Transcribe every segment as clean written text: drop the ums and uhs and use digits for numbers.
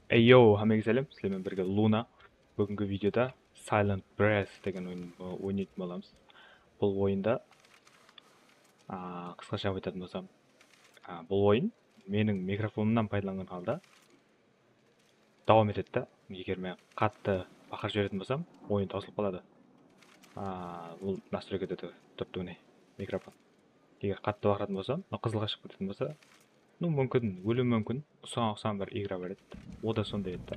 Ey yo, hammaga salom. Sizlarмен birga Luna. Bugungi videoda Silent Breath degan o'ynaydigan bo'lamiz. Bu o'yinda qisqacha aytadigan bo'lsam, bu o'yin mening mikrofonimdan foydalangan holda davom etadi. Agar men qattiq baqirib beradigan bo'lsam, o'yin to'silib qoladi. Bu настройкада turibdi mikrofon. Agar qattiq baqiradigan bo'lsam, qizil chiqib ketadigan bo'lsa, mumkin o'lim mumkin. Uzoq bir igra beradi. O da sonda edi.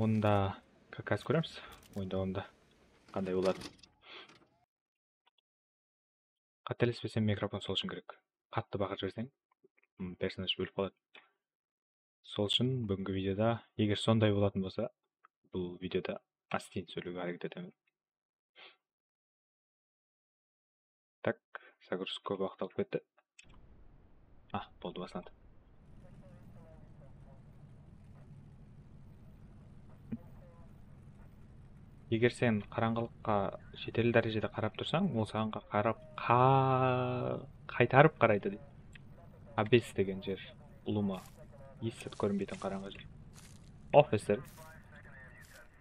Onda kakaz ko'ramiz. O'yin davomida qanday bo'ladi. Qatelespesam mikrofon solishim kerak. Qattiq baqirib bersang, personaj bo'lib qoladi. Sol uchun bugungi videoda agar sonday bo'ladigan bo'lsa, bu videoda astin so'lashga harakat etaman. Tak, загрузка vaqt olib ketdi. Bo'ldi boshlandi. Agar sen qarang'ilikqa yetarli darajada qarab tursang, u senga qarab qaytarib qaraydi deydi. Abyss degan yer, uluma, hissat ko'rinmaydigan qarang'i yer. Officer.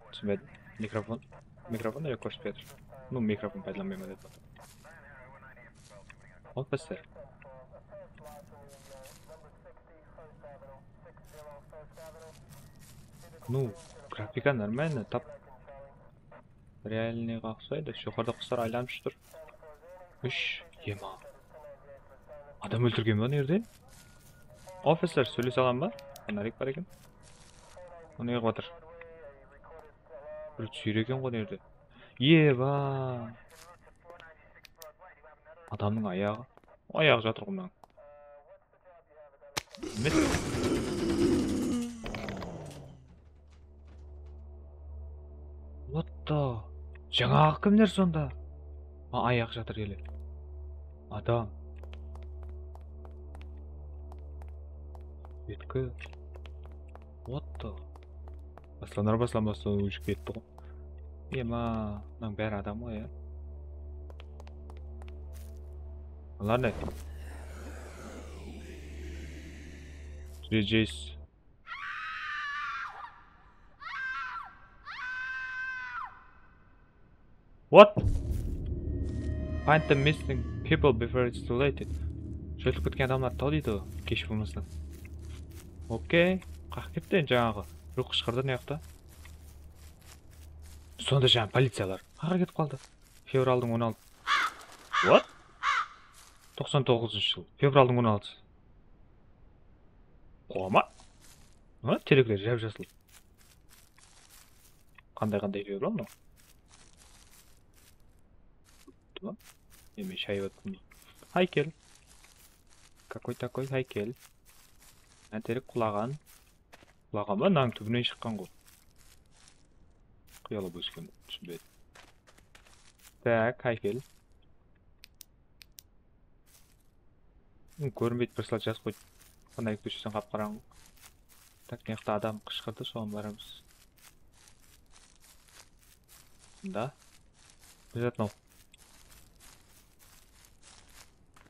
Tushunmadim. Mikrofonni yo'q ko'rsatib berdi. Mikrofon foydalanmayman dedi. Officer. Grafika нормально, tap. Реальный qaqsaydi. Shu yerda qushlar aylanibdir. Yema. Adam o'ldirganmi bu yerda? Officer söylese alanma. Anarik var ekan. Onu yig'atir. Bir suyragan qo'y yerda. Yeva. Adamning oyog'i жатыр qo'yman. What the? Жаңағы кімдер сонда? Аяқ жатыр еле. Адам. Беткі. What the? Басланбастан өшіп кетті ғой. Мынаның бәрі адам ғой, я. Олар не? Джейс. What? Find the missing people before it's too late. Шөліп кеткен адамдар тау дейді, кеш болмасынан. Окей, қақ кетті жаңағы. Рух шықырды не яқта? Сонда жаңа полициялар. Қаға кетіп қалды? Февралдың 16. What? 99 жыл. Февралдың 16. Қома? Теректер жап жасыл. Қандай феврал мынау? Мешай вот хайкел. Какой такой хайкел? Терек құлаған. Құлаған ба? Наң түбінен шыққан ғой. Қиялап өскен. Түсінбеді. Так, хайкел. Көрінбейді бір сылат жаз қойды. Қандай көшесен қап қараңғы. Так, неқта адам қышқырды, соған барамыз. Да? Лежат мынау.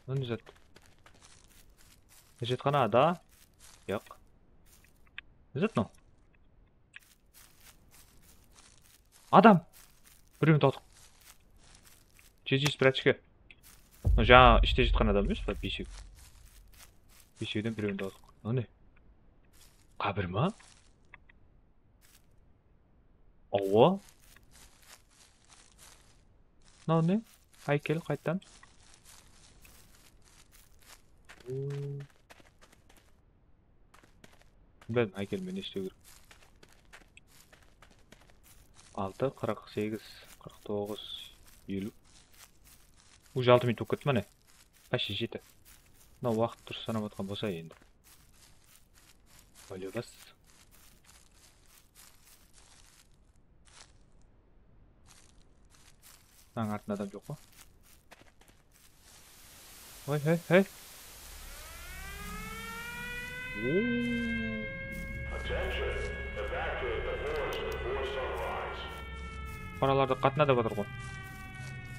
Ne zat? Lежит қана, да? Жоқ. Ne zat мынау? Адам! Біреуін таудық. Жез прачка. Жаңа іште жатқан адам емес па? Бесеу. Бесеуден біреуін таудық. Не? Қабір ма? Ауа? Мынау не? Хайкел қайттан. Ben haykelmen işleyir. 6, 48, 49, 50. Уже 6 минут o'tib mana. Почти жетті. Мына уақыт дұрыс санап отқан болса енді. Ойлабас. Мынаның артында адам жоқ қой. Ой. Paralarda qatnada batır qoy.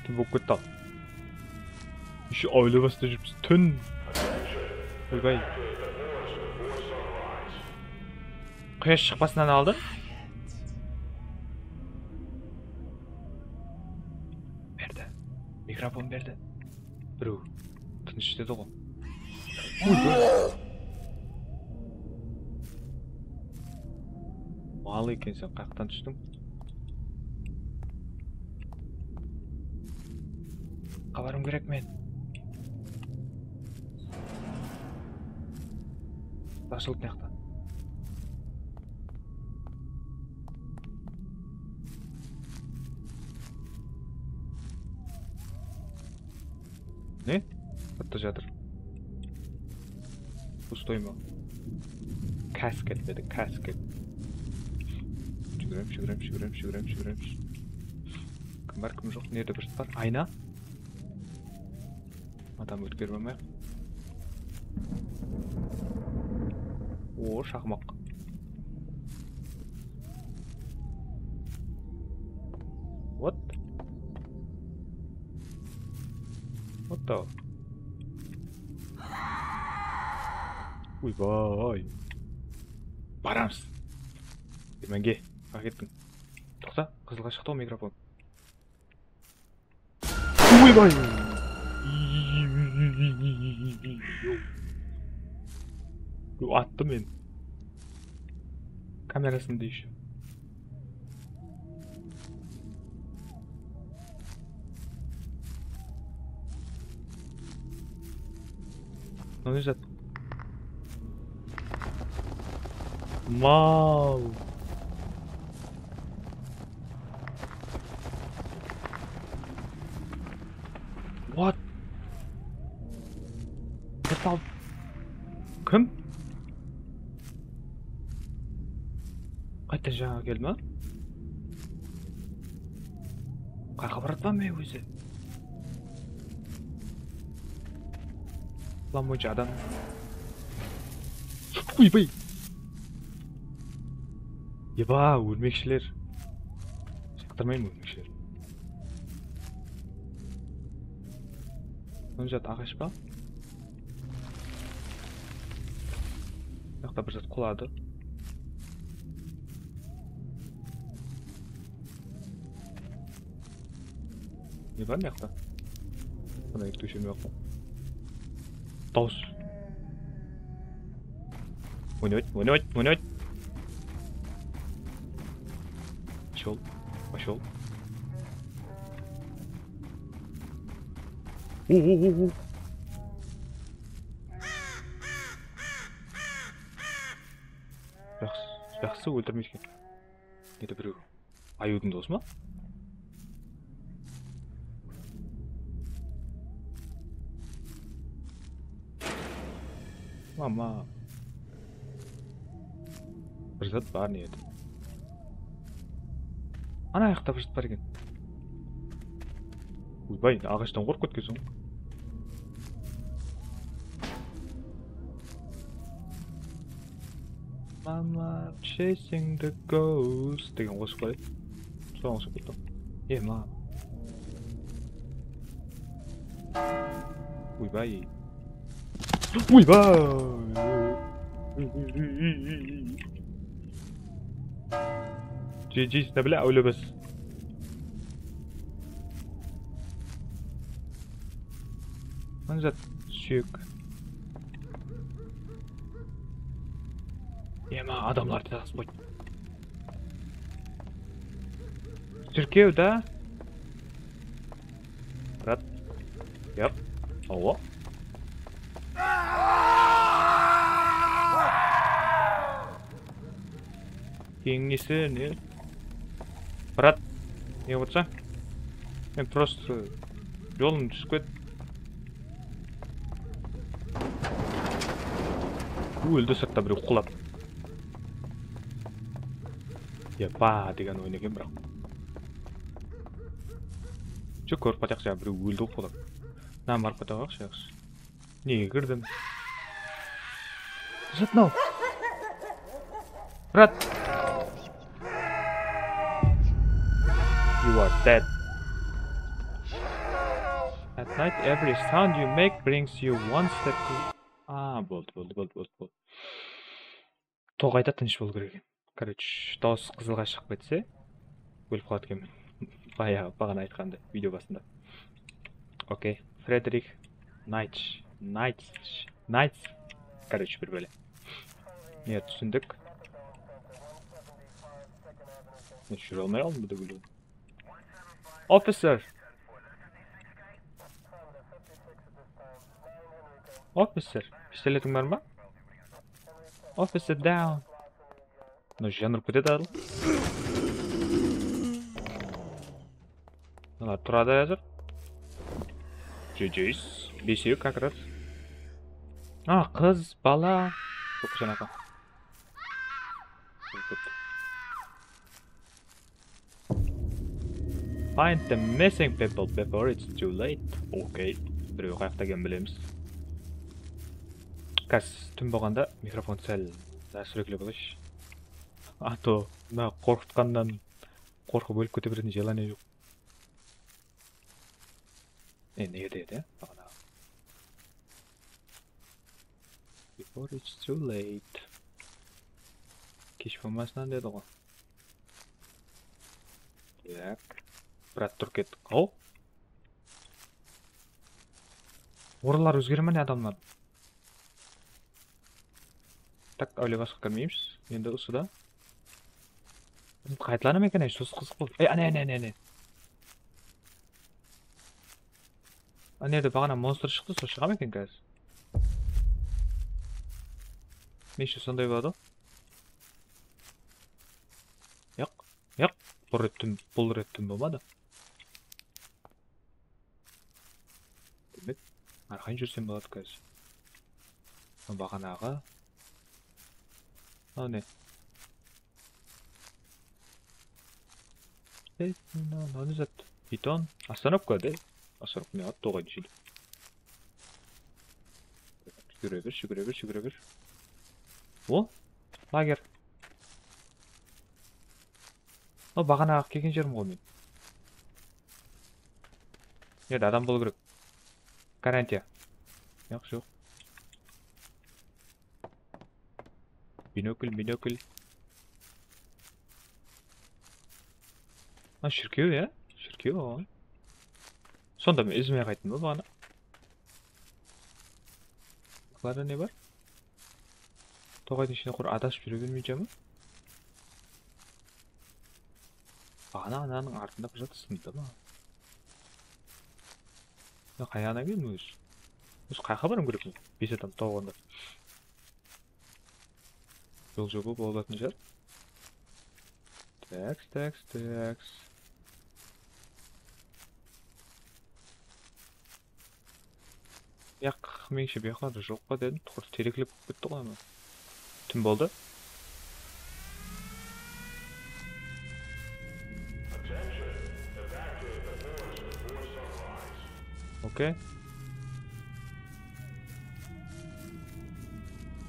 Kim bu ketdi? İşi oylabasda жүріпсіз. Tün. Ойбай. Quyosh chiqmasdan oldin berdi. Mikrofon berdi. Birov tinch dedi qo'y. Mal ekansan, qayerdan tushding? Qabarim kerak men. Başılıp ne yaptın? Ne? Hatta жатыр. Пустой mu? Kasket dedi, kasket. Şükrem. Kim var, kim yok, nerede bir var? Ayna. Adam ötkürmemek. Oo, şahmak. What? What the? Uy vay. Barams. Demenge, fark ettin. To'xta, qizilga chiqdi o mikrofon. Uy vay. Yo, attı men. Kamerasını değiş. Ne olacak? Mal. What? Metal. Kim? Qayta жаңа келді ма? Qayerga boryapman men o'zi? Lan buncha adam. Uyboy. Yeba, o'lmekchilar. Chaqtirmayman o'lmekchilar. Bunjat ag'ashpa. Yoqda bir zat quladi. Ne var ne yaptı? Buna ilk düşürme yok mu? Toz. Oynayın. Başol. Oo. Yaxşı öldürmüşken. Ne de birisi. Ayudun dost mu? Mama. Bir zat var niyeti. Ana ayakta bir zat var ekan. Uyboy, ağaçtan qo'rqib ketgansan. Mama chasing the ghost degan qo'shiq qo'y. So'ng ketdim. Ma. Uyboy. جي نبلع ولا بس؟ من جد şük. Yema adamlar biraz boy. Türkiye'de. Rat. Yap. Ova. Kengisi ne? Брат, не вот ça? Men просто жолым түсіп кетті. Өлді сыртта біреу құлап. Ба деген ойын екен бірақ. Жоқ көріп қатайық жаңа біреу өлді құлап. Мына барып қатайық жақсы. Неге кірдім? Жатнау. Брат. You are dead. At night, every sound you make brings you one step to... Болды. Тоғайда тыныш болу керек. Короче, дауыс қызылға шығып кетсе, өліп қалады екенмін. Бағана айтқанды видео басында. Окей, Фредерик Найтс. Короче, бір бөле. Не түсіндік? Мен жүре алмай қалдым бұда бөлуін. Officer, пистолетің бар ма? Officer down. Ну, жанырып кетеді адыл. Мына тұрады әзір. Жейс. Бесеу как раз. Қыз, бала. Çok жаңаға. Find the missing people before it's too late. Окей. Біреу қаяқта ген білеміз. Қазір түн болғанда микрофон сәл сүрекілі болыш. То, мына қорқытқаннан қорқып өліп кете беретін желание жоқ. Неге деді, бағана. Before it's too late. Кеш болмасынан деді ғой. Так. Брат тұр кеттік. Ау? Оралар өзгере ме не адамдар? Так, әуле басқа кірмейміз. Енді ұсыда. Қайтыланы ма екен, сосы қызық болды. Әне. Әнеде бағана монстр шықты, со шыға ма екен қазір? Меші сондай болады? Яқ. Бұл реттім болмады. Демек, арқайын жүрсем болады қазір. Бағанағы. Не? Не зат? Бетон. Остановка, да? Остановка не ат, тоғай дешеді. Жүгіре бер. О? Лагер. Бағанағы келген жерім ғой мен. Еді, адам болу керек. Гарантия. Жоқ. Бинокль. Шіркеу, я? Шіркеу, сонда мен ізіме қайттым ба бағана? Бұларда не бар? Тоғайдың ішіне құр адасып жүре бермейді ма? Бағана ананың артында бір жаты сынды ма? Қаяғына келдің өз? Өз қайқа барым керек ме? 5 адам тоғында. Жол жобы болатын жар. Такс. Яқ, меніңше бияқлады жоқ па дедім, тұқыр терекіліп кетті ғой ма? Түн болды? Окей.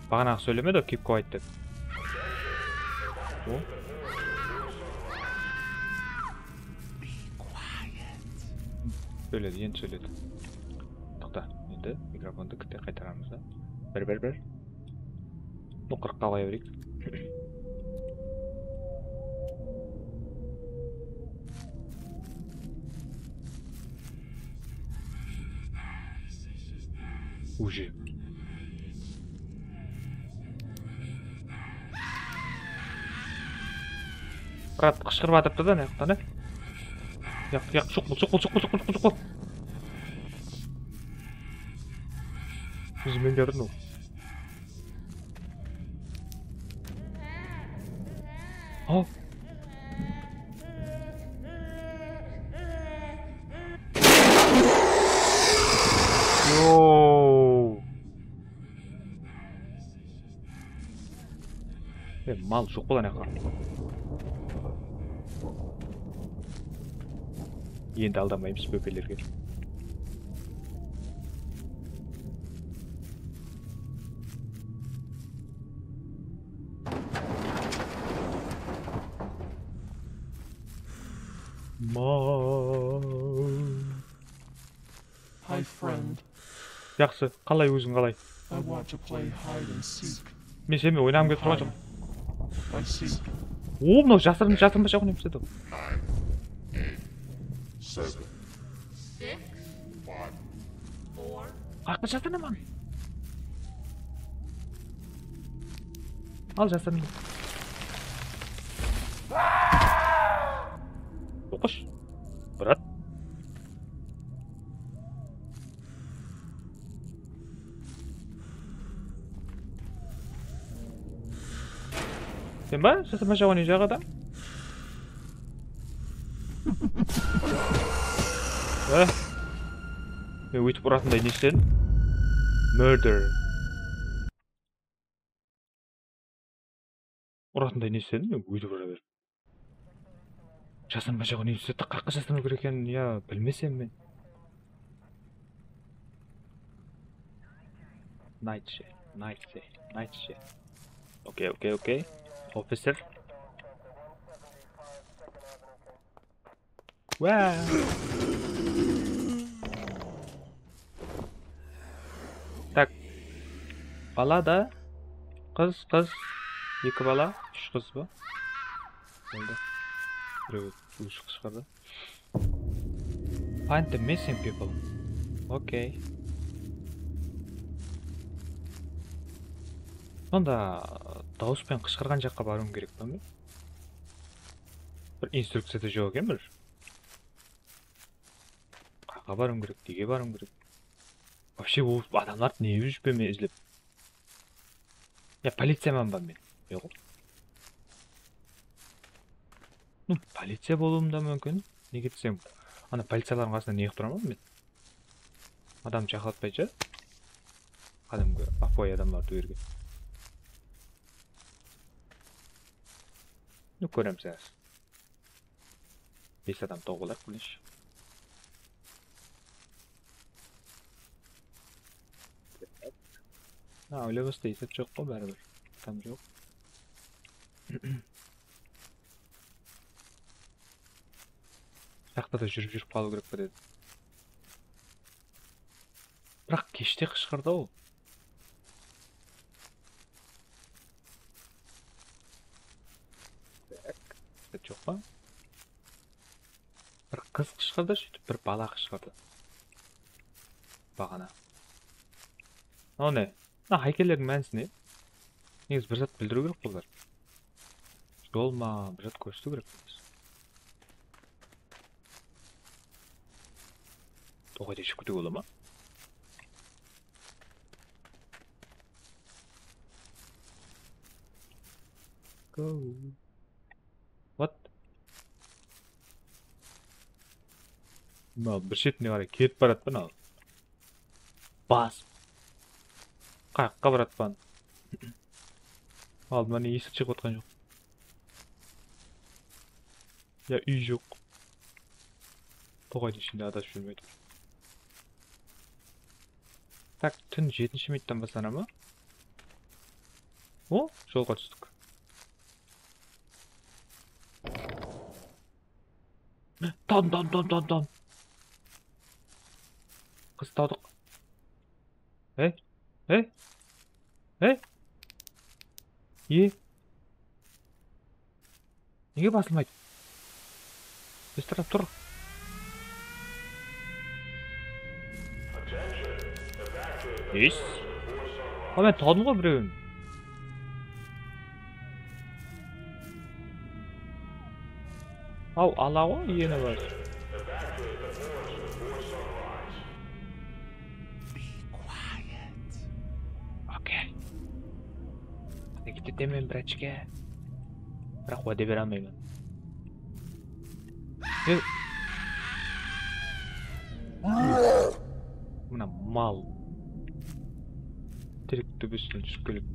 Бағанағы сөйлемеді, keep quiet деп. Сөйледі, енді сөйледі. Тоқта, енді микрофонды кіте қайтарамыз да. Бір. Ну, 40-қа қоя берейік. Уже. Брат, қышқырып атыпты да, не қылды, не? Яқ, жоқ бол. Өзімен көрдің ол. Ау. Мал жоқ болан яққа. Енді алдамаймыз бөпелерге. Hi friend. Жақсы, қалай өзің қалай? I want to play hide and seek. Мен сенімен ойнағым келіп тұрған жоқ. I see. О, мынау жасырынбай жағын емсе да. 7, 6, 5, 4, Қақы жасырынаман. Ал жасырын. Оқыш. Брат. Сен ба? Жасырмай жағын не жағада? Мен өйтіп ұратындай не істедім? Murder. Ұратындай не істедім? Мен өйтіп ұра бердім. Жасырмай жағын не істеді? Қаққа жасырмау керек екенін я білмесем мен. Night shift. Okay. Officer. Wow. Так. Бала да. Қыз. Екі бала. Үш қыз ба? Болды. Біреу үш қыз шығарды. Find the missing people. Okay. Сонда дауыспен қышқырған жаққа баруым керек па мен? Бір инструкцияда жоқ екен бір. Қаға баруым керек, неге баруым керек? Вообще ол адамдар не жүріп мен ізлеп? Я полицияман ба мен? Жоқ. Ну, полиция болуым да мүмкін. Неге десем, ана полициялардың қасында неғып тұрамын мен? Адам жақалатпайынша. Кәдімгі апой адамдарды өрге. Ну, көрем сәз. 5 адам тоғылар, білеш. Ойлап баста есеп жоқ қой бәрібір. Там жоқ. Жақта да жүріп қалу керек па деді. Бірақ кеште қышқырды ол. Жоқ па? Бір қыз қышқырды, сөйтіп бір бала қышқырды. Бағана. О не? Хайкелердің мәнісі не? Негіз бір зат білдіру керек болар. Жол ма, бір зат көрсету керек. Тоғайда ішіп күту бола ма? Go. What? Bir шетіне қарай кетіп баратпын ал. Бас. Қаққа баратпан. Алдыма не есік шығып отқан жоқ. Я үй жоқ. Тоғайдың ішінде адасып жүрмей тұр. Так, түн 7-ші минуттан бастана ма? О, жолға түстік. Тон. Қыз таудық. Е? Неге басылмайды? Біз тарап тұр. Ес? Мен таудым ғой біреуін. Ау, ала ғой, ені бар. Окей. Не кететемін бірачке. Бірақ уәде бере алмаймын. Мына мал. Терек төбесінен түсіп келіп.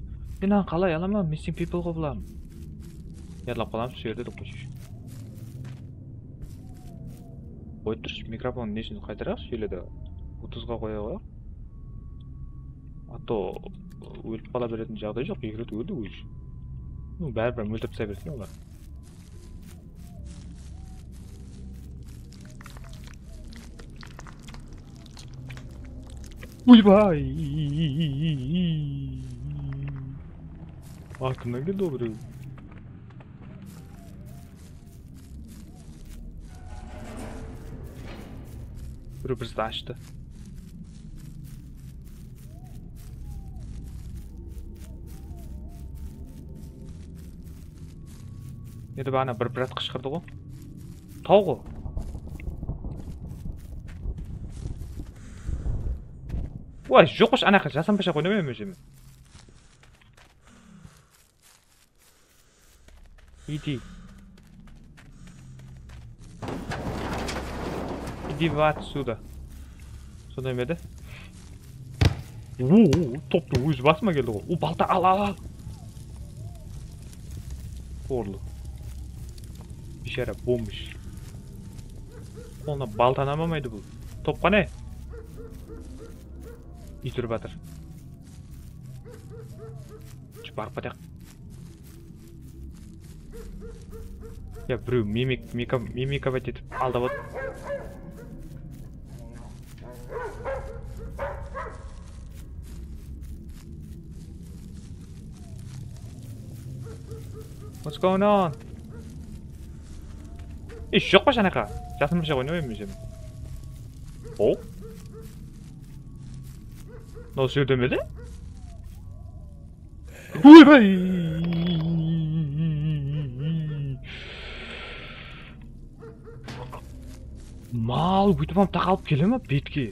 Мен қалай аламын? Missing people ғой бұлам. Ярлап қалам, сөйерді де қойшыш. Қой тұрш, микрофон несін қайтарақ сөйледі. 30-ға қоя қояқ. Ато өліп қала беретін жағдай жоқ, егерет өлді өйш. Бәрі мөлтіп сай берсін олар. Уйбай! Артымнан келді о біреу. Birisi açtı. Nede bana bir at kışkırdı o. Tavuk o. Vay jokmuş anaqa jasam paşa oynamayım özümü. İdi. İdi vat suda. Sonda emedi. Toplu yüz basma geldi o. O balta al. Orlu. Bir şere bommuş. Ona baltanamamaydı bu. Topqa ne? İtür batır. Çıparıp batak. Ya bro mimika batit aldı bot. What's going on? İş yok başa naka. Jasım bir şey oynamayayım. Oh? Nasıl demedi? Uy bay. Mal bu tamam taqalıp keleme betki.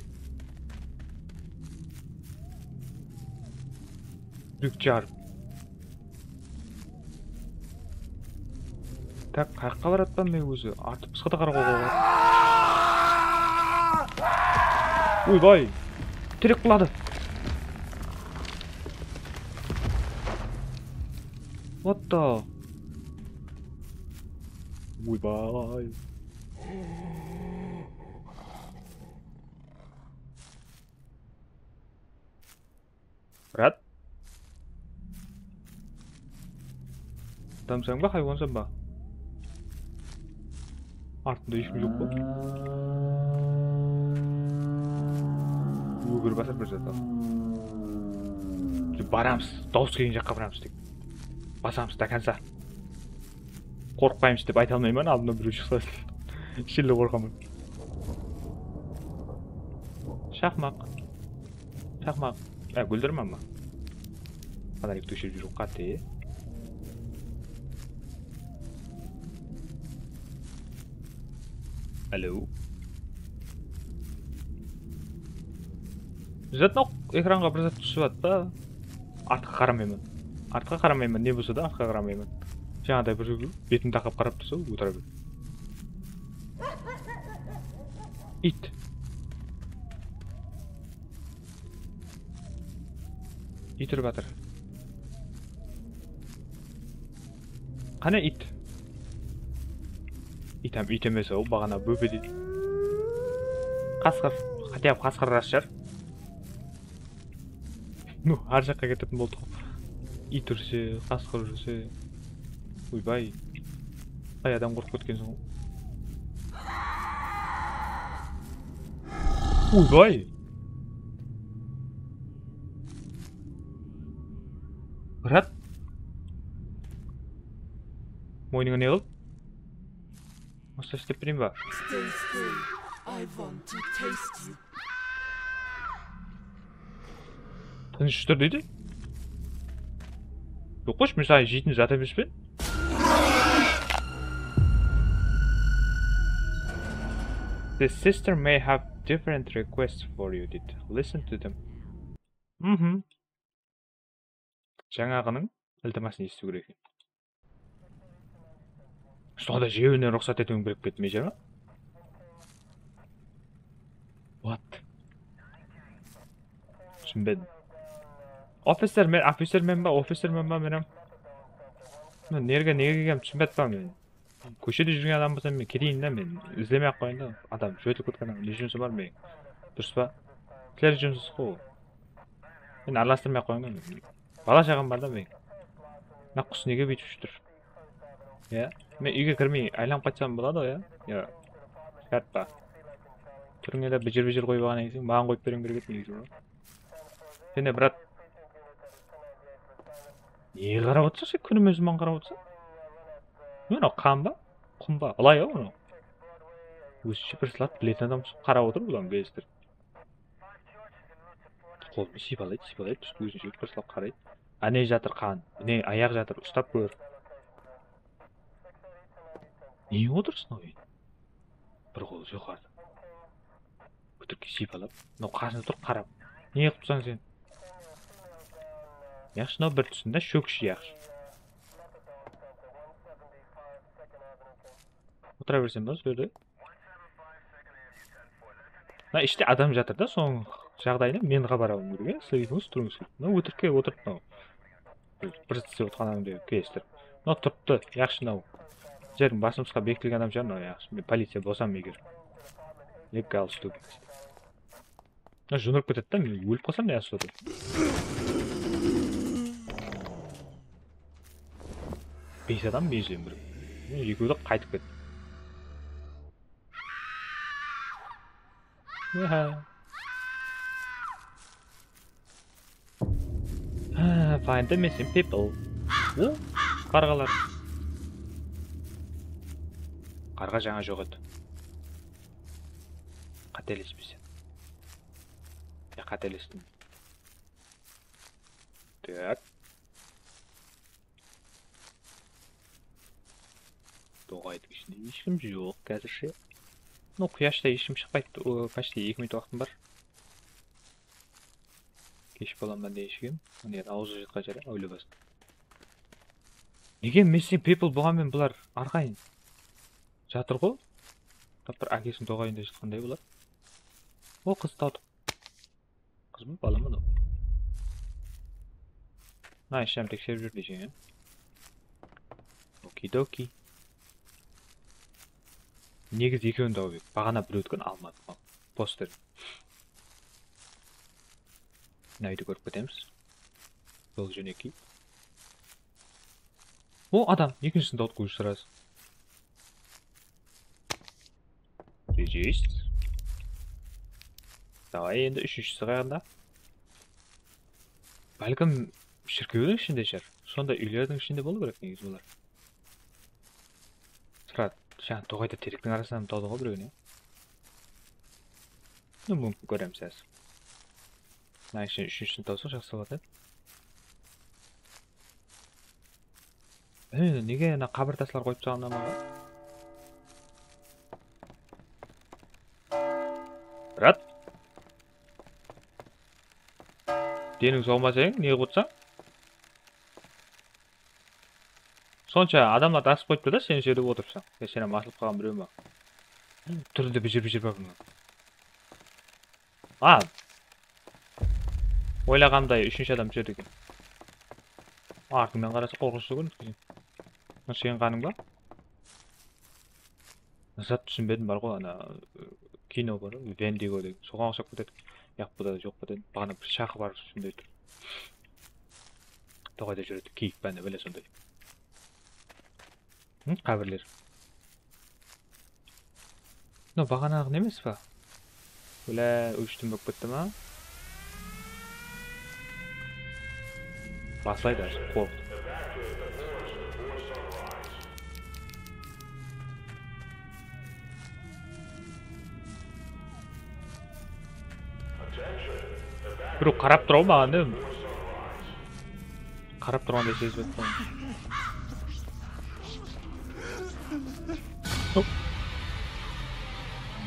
Rükçar. Так, қаяққа баратпан мен өзі? Артып пысқыда қарауға болады. Ойбай! Терек қылады! What the? Ойбай! Брат? Адамсың ба, хайуансың ба? Артында ешкім жоқ па? Өгір басар бір жата. Барамыз, дауыс келген жаққа барамыз тек. Басамыз до конца. Қорықпаймыз деп айта алмаймын, алдымда біреу шықса. Шелі қорқамын. Шақмақ. Гүлдірмін ма? Фонарик төшіп жүру қатты. Алло. Жатнақ экранға бір зат түсіп атты. Артқа қарамаймын. Не болса да артқа қарамаймын. Жаңағыдай бір бетін тақап қарап тұрса, отыра бер. Ит. Ит үріп атыр. Қане ит? Ит емес ол, бағана бөпе дейді. Қасқыр. Хотя бы қасқыр рас шығар. Ну, ар жаққа кететін болды. Ит үрсе, қасқыр үрсе. Ойбай. Қай адам қорқып кеткенсің ғой. Ойбай. Брат. Мойныңа не қыл? Осы істеп берейін ба? Тыныш тұр дейді? Жоқ қош, мен саған жейтін зат емес пе? The sister may have different requests for you, did. Listen to them. Жаңағының ілтимасын есту керек. Сонда жеуіне рұқсат етуің керек пе ме жана? What? Түсінбедім. Офисермен ба менің? Мен неге келгенім түсінбеді ба мен? Көшеде жүрген адам болсам мен кетейін да, мен іздемей ақ қойын да. Адам жөтіліп кеткен адам, не жұмысы бар мен? Дұрыс па? Тілер жұмсыз қой. Мен араластырмай ақ қойын да мен. Бала шағам бар да мен. Мына құс неге бүйтіп жүр? Я? Мен үйге кірмей айланып қайтсам болады ғой, я? Шартпа. Түріңе де біжір қойып алған екенсің, маған қойып беруің керек еді негізі. Сен де брат. Не қарап отырсың сен, күнім өзімен қарап отырсың? Мен қан ба? Құм ба? Алай ау оны? өзінше бір сылап білетін адам қарап отыр бұдан кездер. Қолымен сипалайды, өзінше бір сылап қарайды. Не жатыр қан, не аяқ жатыр, ұстап көр. Не отырсың ой? Бір қол жоғарыда. Өтірікке сипалап, мынау қасында тұрып қарап. Не қылып тұрсың сен? Яқшы, мынау бір түсінде шөкші яқшы. Отыра берсем ба сол жерде? Мына іште адам жатыр да, соның жағдайына мен хабарауым керек, сілейдіңіз, тұрыңыз керек. Мынау өтірікке отырып мынау. Бір істеп отқан адамды кездестіріп. Мынау тұрыпты, яқшы мынау. Жердің басымызға бекітілген адам шығар мынау яқшы. Мен полиция болсам егер. Легал ступид. Мына жөніріп кетеді да, мен өліп қалсам не яқшы отыр. Бес адам мезлен бір. Екеуді қайтып кетті. Find the missing people. Қарғалар. Қарға жаңа жоқ еді. Қателеспесем. Я қателестім. Так. Тоғайдың ішінде ешкім жоқ қазірше. Ну, құяшта ешкім шықпайды. Почти 2 минут уақытым бар. Кеш боламын дейшігім. Міне аузы жетқан жері ойлы басты. Неге missing people болғанмен бұлар арқайын жатыр ғой? Бір әкесінің тоғайында жатқандай бұлар. О, қыз таудық. Қыз ба, бала ма? На, ішем тексеріп жүр дейшің. Оки-доки. Негіз екеуін тауып ек. Бағана бір өткен алмады. Постер. Найды көріп кетеміз. Жол жөнеки. О, адам. Екіншісін тауып көз сұрасы. Жест. Давай енді үшіншісі қайғанда. Бәлкім шіркеудің ішінде шығар. Сонда үйлердің ішінде болу керек негіз болар. Сұрат. Жаңа тоғайда теректің арасынан тауды ғой біреуіне. Ну, мүмкін көреміз әз. Мына ішін үшіншісін таусақ жақсы болады. Неге қабір тасылар қойып тастаған маға? Брат. Денің соғмасаң, не қылып сонша адамлар асып қойыпты да, сен жерде отырсың. Сен асылып қалған біреу ма? Түрінде біжір бақыңа. Ойлағандай үшінші адам жерде екен. Артыңмен қараса қорқынышты көрінеді. Сен қаның ба? Зат түсінбедім бар ғой, ана кино бар, Вендиго деген. Соған ұқсап кетеді. Яқ бұда да жоқ бұда. Бағана бір шақы бар түсіндей тұр. Тоғайда жүреді, кейік бәні біле сондай. Қабірлер. Бағанағы немес ба? Өлә өштім бөк бітті ма? Басылайды әзір, қорқты. Біреу қарап тұрау маған дем. Қарап тұрғандай сезіп өтті.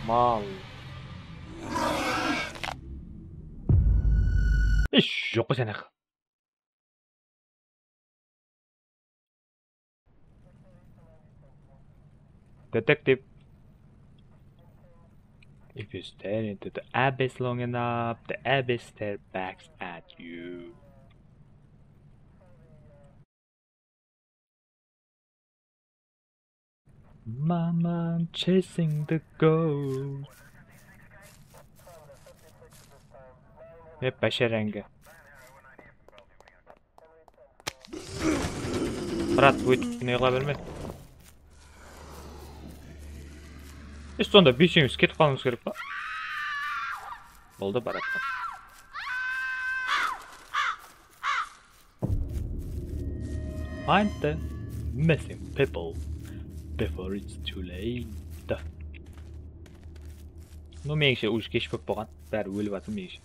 Мал. Жоқ қой сен ақы. Detective. If you stare into the abyss long enough, the abyss stares back at you. Mama, I'm chasing the ghost. Hep başarenge. Fırat bu ne olabilir? Sonunda bir şeyimiz ketip kalmamız gerek var. Oldu baraklar. Find the missing people before it's too late. Ну меніңше уже кеш болып болған. Бәрі өліп жатыр меніңше.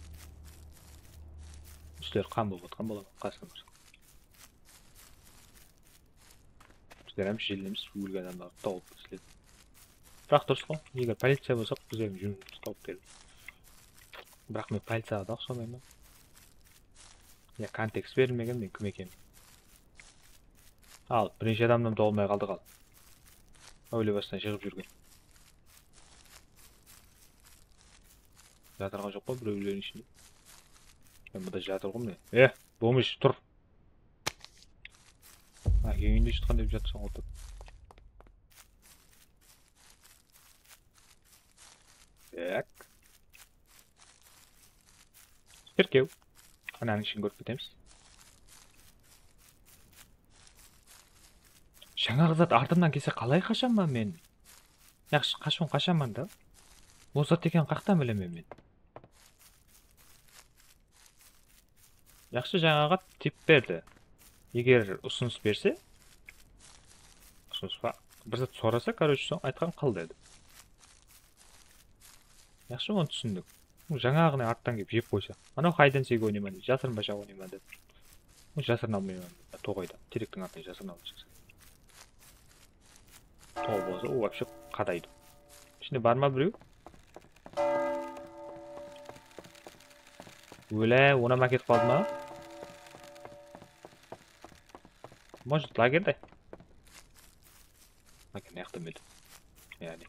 Үстері қан болып жатқан болады қасында. Біздер әмші желдеміз өлген адамдарды тауып іздеп. Бірақ дұрыс қой. Егер полиция болсақ, біздердің жұмысымызды тауып береді. Бірақ мен полицияға да ұқсамаймын. Я контекст берілмеген, мен кім екенмін. Ал, бірінші адамнан толмай қалдық ал. Әуле бастан шығып жүрген. Жатырға жоқ қой біреулердің ішінде. Мен бұда жатыр ғой міне. Болмыш, тұр. Кеңінде жұтқан деп жатырсың ғой тұр. Так. Тіркеу. Ананың ішін көріп кетеміз. Жаңағы зат артымнан келсе қалай қашамын мен? Яқшы, қашамын да. Ол зат екен қақтан білемін мен. Яқшы, жаңаға тип берді. Егер ұсыныс берсе, ұсынысқа бір зат сұраса, короче, соң айтқан қыл деді. Яқшы, оны түсіндік. Жаңағыны арттан кеп жеп қойса. Анау хайдан сек ойнаймын деп, жасырынбаша ойнаймын деп. Жасырын алмаймын деп, тоғайда. Теректің артынан жасырын алмай шықса. Тоғы болса, о, вообще қадайды. Ішінде бар ма біреу? Өлі, ona макет қалды ма? Может, лагерде? Лагер неқтымеді. Yani.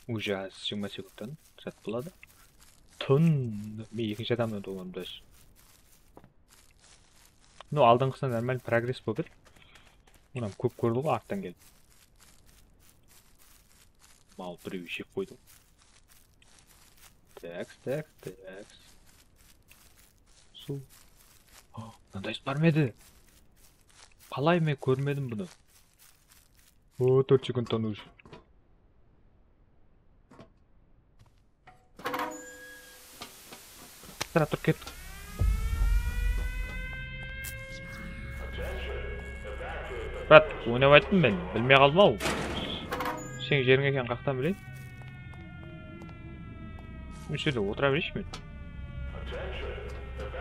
Уже 20 секундтан сәт болады. Түн. Мен екінші адамнан туғанмын даже. Ну, алдыңғысынан нормально прогресс болып еді. Онан көп көрді ғой арттан келіп. Мал біреу жеп қойды. Так. Су. Мынандай бар ма еді? Қалай мен көрмедім бұны? О, 4 секундтан уже. Тұр кет. Брат, ойнап айттым мен, білмей қалдым ау. Сен жерің екен қақтан білейін? Мен жерде отыра берейші мен.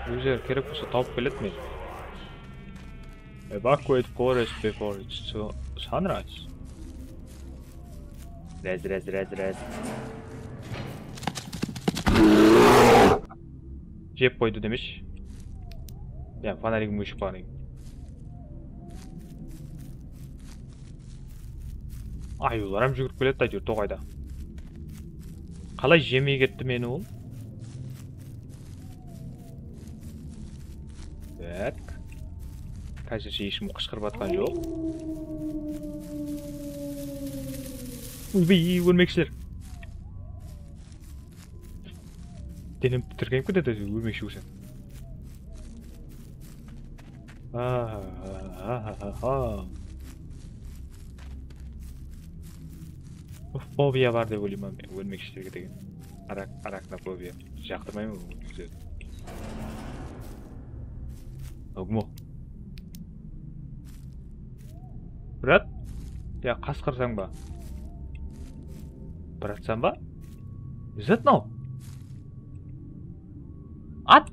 Өздері керек болса тауып келеді мен. Evacuate forest before it's sunrise. Рәз. Жеп қойды демеш. Фонаригім өшіп қалған екен. Аюларым жүгіріп келеді әйтеуір тоғайда. Қалай жемей кетті мені ол? Так. Қазірше ешкім қышқырып атқан жоқ. Убей, өлмекшілер. Денем тітіргеніп кетеді, өлмекші өсен. Фобия бар деп ойлаймын мен, өлмекшілерге деген. Аракнофобия. Жақтырмаймын ол. Огмо. Брат? Қасқырсаң ба? Братсам ба? Зет нау? Ат!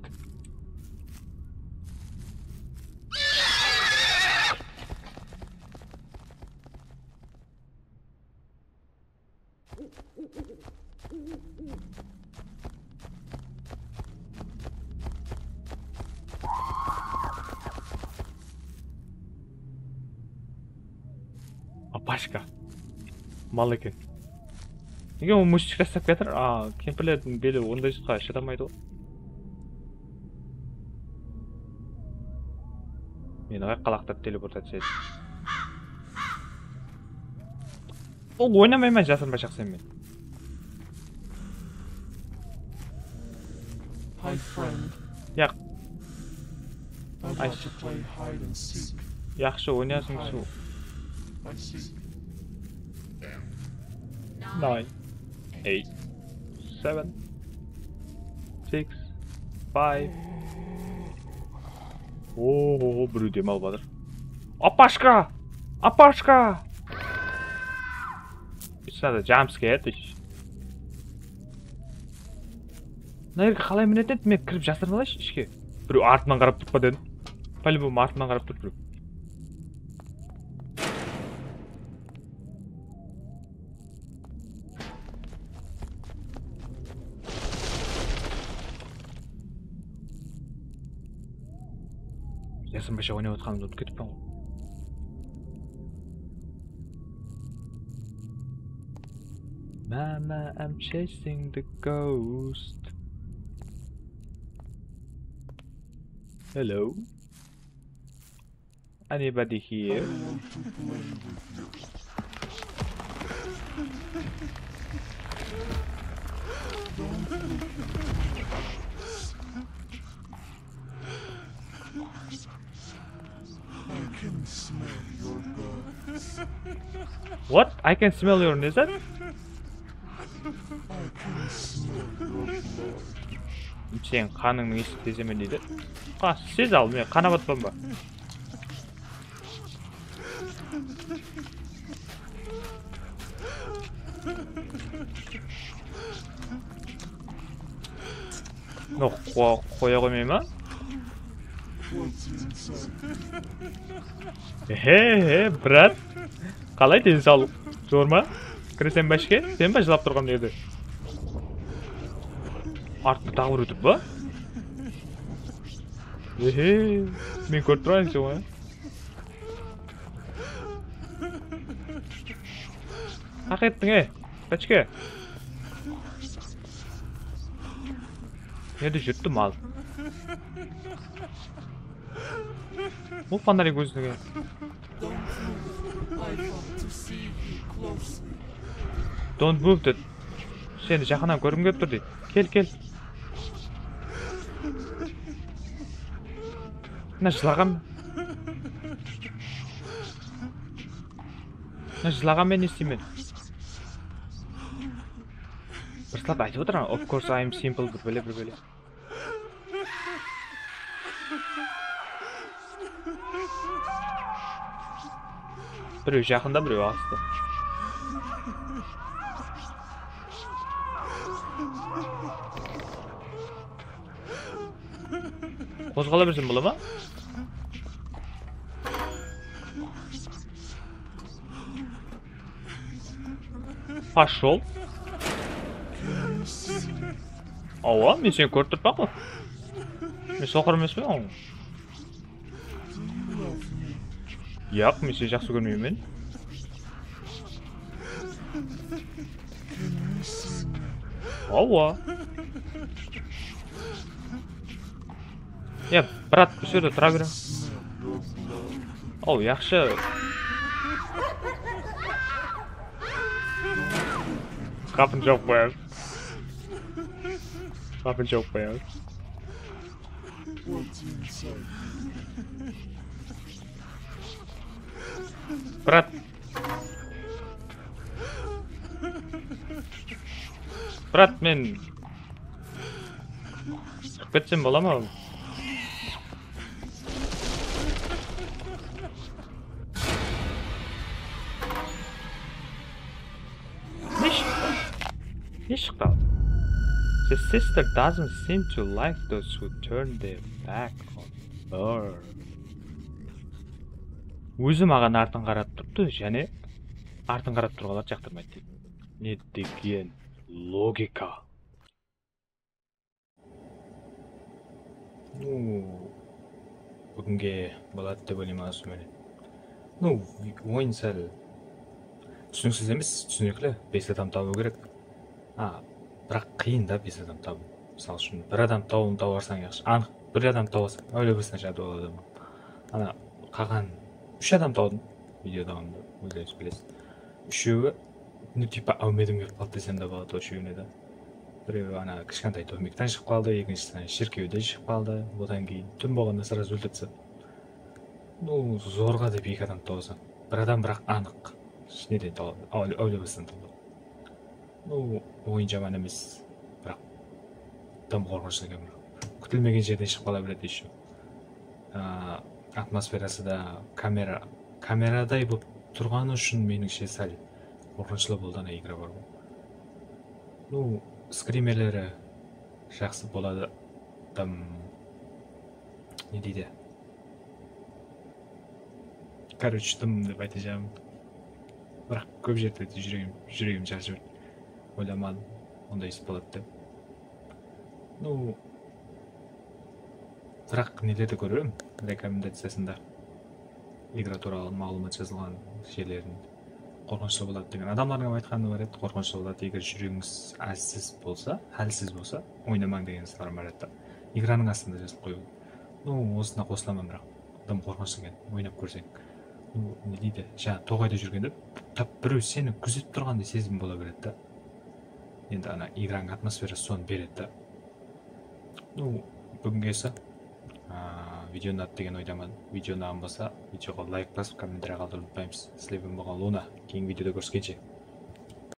Апашка. Мал екен. Неге ол мушечка ұстап кетір? Кемпірлердің белі ондай жұтқа шыдамайды ғой. Мені қалақтап телепортация еді. Ол ойнамайма жасырма шақсен мен. Hi friend. Яқ. I'd like to play hide and seek. Яқшы ойнасың су. I see. 9, 8, 7, 6, 5. О, біреу демалып жатыр. Апашка! Апашка! баштады. Jumpscare дейш. Мына жерге қалай мінеді? Мен кіріп жасырып алайыншы ішке. Біреу артынан қарап тұрып па дедім. По-любому артынан қарап тұр біреу. Жасырмайша ойнап отқанымды ұмытып кетіппін ғой. Mama, I'm chasing the ghost. Hello? Anybody here? I can smell your blood. What? I can smell your lizard? I can smell your blood. Сен қаныңның иісін сеземін дейді. Сезе ал, мен қана батпан ба? Ну, қоя қоймай ма? What's inside? Брат. Қалай денсаулық? Зор ма? Кіресен ба ішке? Сен ба жылап тұрған жерде? Артында тағы бір өтіп ба? Мен көріп тұрайын сен ғой. Қақ еттің, Қачке? Nerede жүртті мал? Бұл фонарик өзіне. Don't move деді. Сені жақынан көргім келіп тұр дейді. Кел. Мына жылаған мен естеймін. Бір сылап айтып отыр, of course I am simple, бір бөле. Біреу жақында, біреу алыста. Қозғала берсем бола ма? Пошел. Ауа, мен сені көріп тұрпақ қой. Мен соқыр емес пе? Яқ, мен сені жақсы көрмеймін. Ауа. Брат, осы жерде тұра берем. Оу, яқшы. Қапын жоқ қояр. What's inside? Брат. Мен шығып кетсем бола ма? Не шықты? The sister doesn't seem to like those who turn their back on her. Өзі маған артын қарап тұрды, және артын қарап тұрғалар жақтырмайды дейді. Не деген логика. Бүгінге болады деп ойлаймын менен. Ойын сәл түсініксіз емес, түсінікті. 5 адам табу керек. Бірақ қиын да 5 адам табу. Мысалы үшін, бір адам тауып алсаң яқшы. Анық, бір адам тауып алсаң, ойлабырсың жады болады. Ана қалған 3 адам таудым видеодағында, ойлайсыз білесіз. Үшеуі, әумедім келіп қалды десем де болады үшеуіне да. Біреуі ана кішкентай домиктен шығып қалды, екіншісі шіркеуден шығып қалды. Одан кейін түн болғанда сразу өлтірді. Зорға деп 2 адам тауып алсаң. Бір адам бірақ анық. Неден тауып, ойлабырсың тауып. Ойын жаман емес, бірақ тым қорқынышты екен. Күтілмеген жерден шығып қала береді еще. Атмосферасы да камерадай болып тұрғаны үшін меніңше сәл Коркунучтуу болду ана игра барбы? Ну, скримерлери жакшы болот. Там не дейди? Короче, там деп айтacağım. Бирок көп жерде жүрөгүм чачып ойламадым ондай иш болот деп. Ну, бирок нелерди көрөм, рекомендациясында игра тууралуу маалымат жазылган жерлерин коркунучтуу болот деген адамдардын айтканы бар эди. Коркунучтуу болот, эгер жүрөгүңүз халсиз болсо, ойнамаң деген сылар бар эди. Игранын астында жазылып коюлган. Ну, осуна кошуламын, бирок адам коркунучтуу экен, ойнап көрсөң. Ну, не дейди? Жана тогойдо жүргөндө тап бирөө сени күзөтүп тургандай сезим боло берет да. Енді ана игранын атмосферасы соны берет да. Ну, бүгүнкү эсе видео ұнады деген ойдамын. Видео ұнаған болса, видеоға лайк басып, комментарий қалдыруды унутпайсыз. Силер менен болгон Луна. Кийинки видеодо көрүшкөнчө.